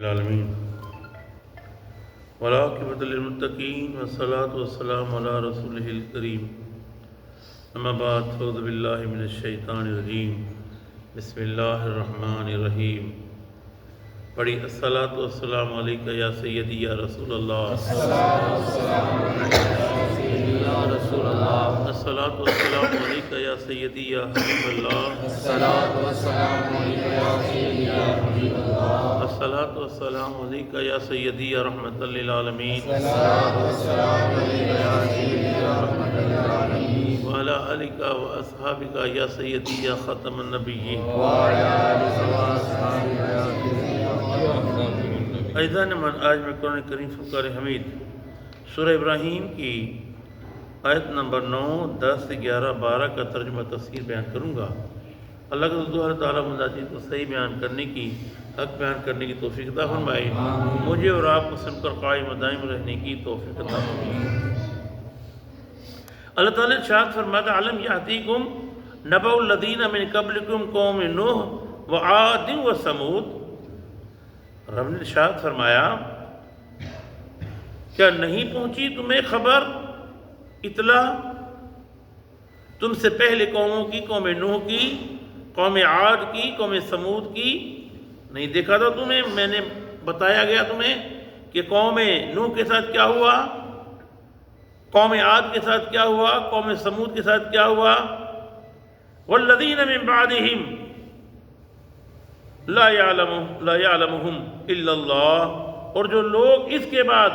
العالمین والعاقبۃ للمتقین والصلاۃ والسلام علی رسولہ الکریم اما بعد فاعوذ باللہ من الشیطان الرجیم بسم اللہ الرحمن الرحیم پڑھی الصلاۃ والسلام علیک یا سیدی یا رسول اللہ الصلاۃ والسلام علیک یا سیدی یا حبیب اللہ الصلاۃ والسلام علیک یا سیدی یا رحمۃ للعالمین وعلی آلک و اصحابک یا سیدی یا خاتم النبیین عزیزان من، آج میں قرآن کریم فرقان حمید سورہ ابراہیم کی آیت نمبر 9، 10، 11، 12 کا ترجمہ تفسیر بیان کروں گا۔ اللہ کا اللہ تعالیٰ مجاہد کو صحیح بیان کرنے کی، حق بیان کرنے کی توفیق عطا فرمائے، مجھے اور آپ کو سن کر قائم و دائم رہنے کی توفیق عطا فرمائے۔ اللہ تعالیٰ ارشاد فرماتا علم یاتیکم نبأ الذین من قبلکم قوم نوح وعاد وثمود۔ رب نے ارشاد فرمایا کیا نہیں پہنچی تمہیں خبر، اطلاع تم سے پہلے قوموں کی، قوم نوح کی، قوم عاد کی، قوم ثمود کی؟ نہیں دیکھا تھا تمہیں؟ میں نے بتایا گیا تمہیں کہ قوم نوح کے ساتھ کیا ہوا، قوم عاد کے ساتھ کیا ہوا، قوم ثمود کے ساتھ کیا ہوا۔ والذین من بعدہم لا یعلمہم الا اللہ، اور جو لوگ اس کے بعد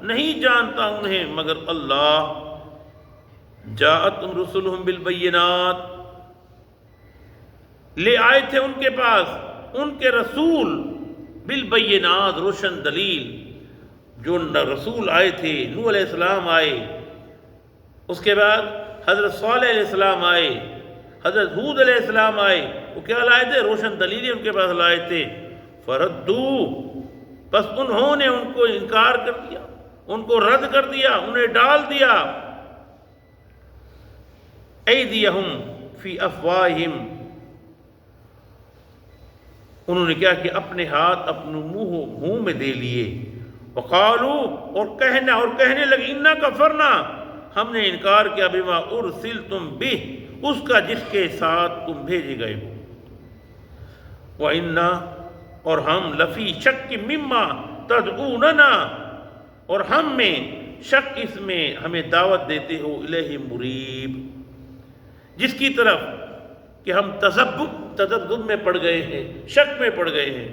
نہیں جانتا انہیں مگر اللہ۔ جاءتہم رسلہم بالبینات، لے آئے تھے ان کے پاس ان کے رسول، بالبینات، روشن دلیل۔ جو رسول آئے تھے، نوح علیہ السلام آئے، اس کے بعد حضرت صالح علیہ السلام آئے، حضرت ہود علیہ السلام آئے، وہ کیا لائے تھے؟ روشن دلیلیں ان کے پاس لائے تھے۔ فردو، بس انہوں نے ان کو انکار کر دیا، ان کو رد کر دیا، انہیں ڈال دیا۔ ایدیہم فی افواہہم، انہوں نے کیا کہ اپنے ہاتھ اپنے منہ میں دے لیے۔ وقالو، اور کہنے لگے انا کفرنا، ہم نے انکار کیا بما ارسلتم بہ، اس کا جس کے ساتھ تم بھیجے گئے ہو۔ وَإِنَّا، اور ہم لفی شک مما تدعوننا، اور ہم میں شک اس میں ہمیں دعوت دیتے ہو الیہ مریب، جس کی طرف کہ ہم تذبذب میں پڑ گئے ہیں، شک میں پڑ گئے ہیں۔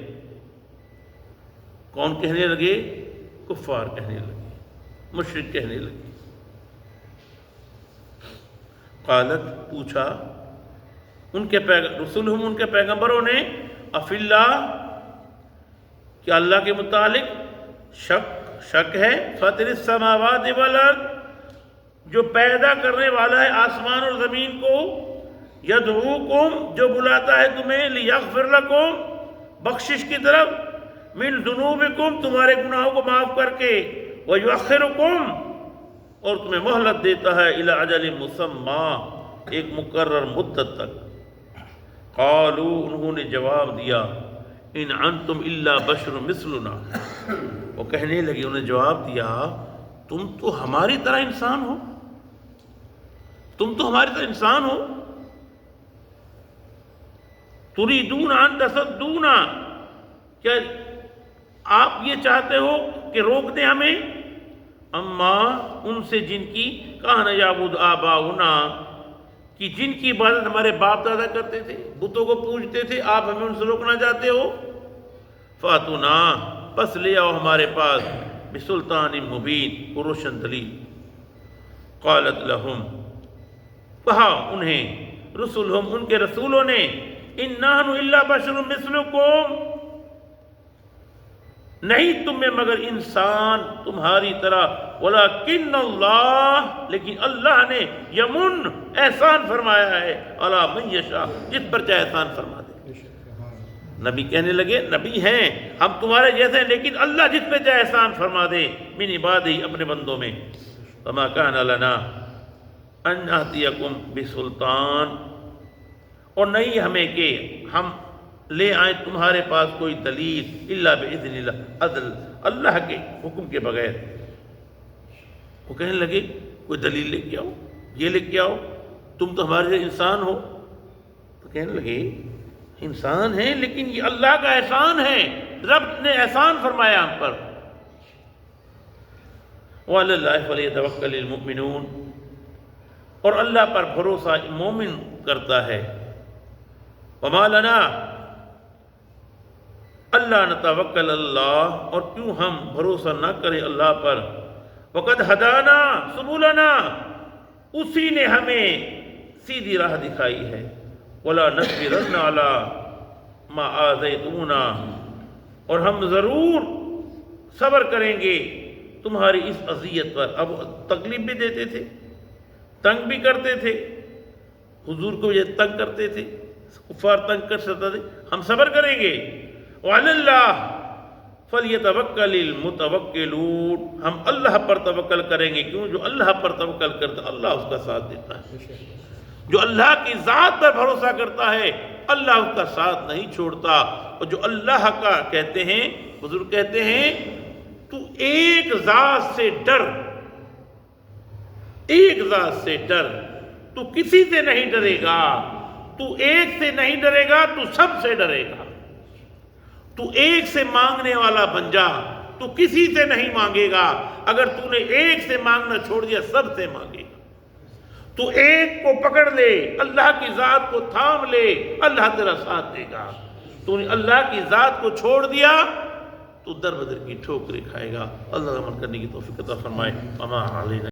کون کہنے لگے؟ کفار کہنے لگے، مشرک کہنے لگے۔ قالت، پوچھا ان کے رسولہم، ان کے پیغمبروں نے، افی اللہ، کیا اللہ کے متعلق شک ہے؟ فاطر السماوات والارض، جو پیدا کرنے والا ہے آسمان اور زمین کو، یدعوکم، جو بلاتا ہے تمہیں، لیغفر لکم، بخشش کی طرف، من ذنوبکم، تمہارے گناہوں کو معاف کر کے، ویؤخرکم، اور تمہیں مہلت دیتا ہے، الی اجل مسمی، ایک مقرر مدت تک۔ قالو، انہوں نے جواب دیا، ان انتم الا بشر مثلنا، وہ کہنے لگے، انہوں نے جواب دیا تم تو ہماری طرح انسان ہو، تم تو ہماری طرح انسان ہو۔ تریدون ان تصدونا، کیا آپ یہ چاہتے ہو کہ روک دیں ہمیں، اما، ان سے جن کی کان یعبد آباؤنا، کہ جن کی عبادت ہمارے باپ دادا کرتے تھے، بتوں کو پوجتے تھے، آپ ہمیں ان سے روکنا چاہتے ہو۔ فاتنا، پس لے آؤ ہمارے پاس، بسلطان مبین، روشن دلیل۔ قالت لہم، کہا انہیں، رسولہم، ان کے رسولوں نے، ان نحن الا بشر مثلکم، نہیں تم میں مگر انسان تمہاری طرح، ولیکن اللہ، لیکن اللہ نے، یمن، احسان فرمایا ہے، علی من یشاء، جس پر چاہے احسان فرما دے۔ نبی کہنے لگے، نبی ہیں ہم تمہارے جیسے ہیں، لیکن اللہ جس پہ چاہے احسان فرما دے، من عبادہ، اپنے بندوں میں۔ وما کان لنا ان نأتیکم بسلطان، اور نہیں ہمیں کہ ہم لے آئیں تمہارے پاس کوئی دلیل الا باذن اللہ، عدل اللہ کے حکم کے بغیر۔ وہ کہنے لگے کوئی دلیل لے کے آؤ، یہ لے کے آؤ، تم تو ہمارے انسان ہو۔ تو کہنے لگے انسان ہیں لیکن یہ اللہ کا احسان ہے، رب نے احسان فرمایا ہم پر۔ وعلی اللہ فلیتوکل المؤمنون، اور اللہ پر بھروسہ مومن کرتا ہے۔ وما لنا اللہ نتوکل اللہ، اور کیوں ہم بھروسہ نہ کریں اللہ پر، وقد ہدانا سبلنا، اسی نے ہمیں سیدھی راہ دکھائی ہے، ولا نصبرن علی ما آذیتمونا، اور ہم ضرور صبر کریں گے تمہاری اس اذیت پر۔ اب تکلیف بھی دیتے تھے، تنگ بھی کرتے تھے، حضور کو یہ تنگ کرتے تھے، کفار تنگ کر سکتے تھے، ہم صبر کریں گے۔ وعلی اللہ فلیتوکل المتوکلون، ہم اللہ پر توکل کریں گے، کیوں؟ جو اللہ پر توکل کرتا اللہ اس کا ساتھ دیتا ہے۔ جو اللہ کی ذات پر بھروسہ کرتا ہے اللہ اس کا ساتھ نہیں چھوڑتا۔ اور جو اللہ کا کہتے ہیں، حضور کہتے ہیں تو ایک ذات سے ڈر، ایک ذات سے ڈر، تو کسی سے نہیں ڈرے گا، تو ایک سے نہیں ڈرے گا تو سب سے ڈرے گا۔ تو ایک سے مانگنے والا بن جا، تو کسی سے نہیں مانگے گا، اگر تو نے ایک سے مانگنا چھوڑ دیا سب سے مانگے گا۔ تو ایک کو پکڑ لے، اللہ کی ذات کو تھام لے، اللہ تیرا ساتھ دے گا۔ تو نے اللہ کی ذات کو چھوڑ دیا تو در بدر کی ٹھوکریں کھائے گا۔ اللہ عمل کرنے کی توفیق عطا فرمائے۔ وما علینا